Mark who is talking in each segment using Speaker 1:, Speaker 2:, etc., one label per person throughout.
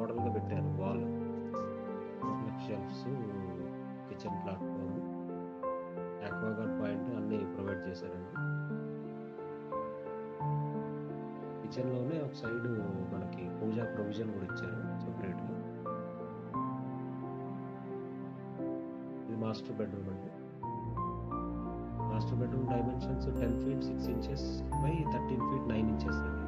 Speaker 1: మోడల్గా పెట్టారు. Wall shelves, kitchen platform, Aquaguard point అన్నీ ప్రొవైడ్ చేశారండి. కిచెన్లోనే ఒక సైడ్ మనకి పూజా ప్రొవిజన్ కూడా ఇచ్చారు సెపరేట్గా. ఇది మాస్టర్ బెడ్రూమ్ అండి. Master bedroom dimensions 10 feet 6 inches by 13 feet 9 inches అండి.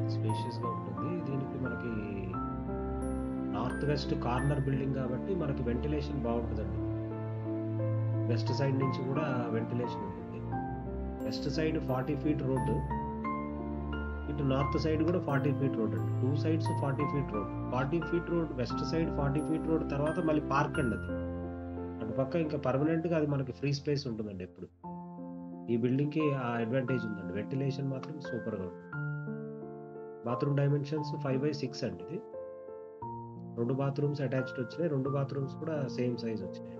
Speaker 1: ఇది స్పేషియస్గా ఉంటుంది. దీనికి మనకి నార్త్ వెస్ట్ కార్నర్ బిల్డింగ్ కాబట్టి మనకి వెంటిలేషన్ బాగుంటుందండి. వెస్ట్ సైడ్ నుంచి కూడా వెంటిలేషన్ ఉంటుంది. వెస్ట్ సైడ్ 40 feet రోడ్డు, ఇటు నార్త్ సైడ్ కూడా 40 feet రోడ్ అండి. 2 sides 40 feet road. 40 feet road west side 40 feet road తర్వాత మళ్ళీ పార్క్ అండి. అది అటు పక్క ఇంకా పర్మనెంట్గా అది మనకి ఫ్రీ స్పేస్ ఉంటుందండి. ఎప్పుడు ఈ బిల్డింగ్కి ఆ అడ్వాంటేజ్ ఉందండి. వెంటిలేషన్ మాత్రం సూపర్గా ఉంటుంది. బాత్రూమ్ డైమెన్షన్స్ 5/6 అండి. ఇది 2 bathrooms అటాచ్డ్ వచ్చినాయి. 2 bathrooms కూడా సేమ్ సైజ్ వచ్చినాయి.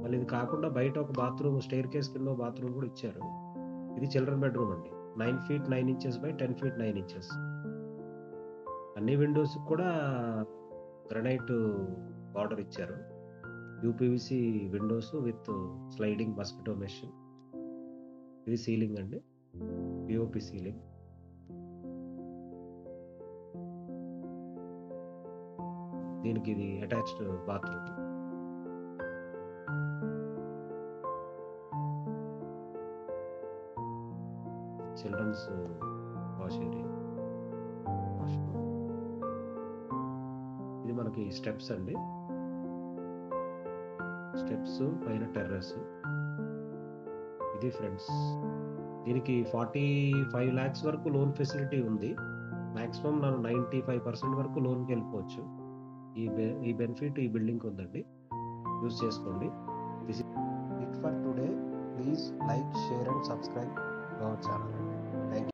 Speaker 1: మళ్ళీ ఇది కాకుండా బయట ఒక బాత్రూమ్ స్టెయిర్ కేస్ కింద బాత్రూమ్ కూడా ఇచ్చారు. ఇది చిల్డ్రన్ బెడ్రూమ్ అండి. 9 feet 9 inches by 10 feet 9 inches. అన్ని విండోస్ కూడా గ్రనైట్ బార్డర్ ఇచ్చారు. UPVC windows with sliding mosquito mesh. ఇది సీలింగ్ అండి, పిఓపి సీలింగ్. దీనికి ఇది attached bathroom. Children's wash area, washroom. ఇది మనకి స్టెప్స్ అండి. స్టెప్స్ పైన టెర్రస్. ఇది ఫ్రెండ్స్, దీనికి 45 lakhs వరకు లోన్ ఫెసిలిటీ ఉంది. మ్యాక్సిమం 95% వరకు లోన్కి వెళ్ళిపోవచ్చు. ఈ బెనిఫిట్ ఈ బిల్డింగ్కి ఉందండి. యూజ్ చేసుకోండి. This it for today. Please like, share and subscribe our channel.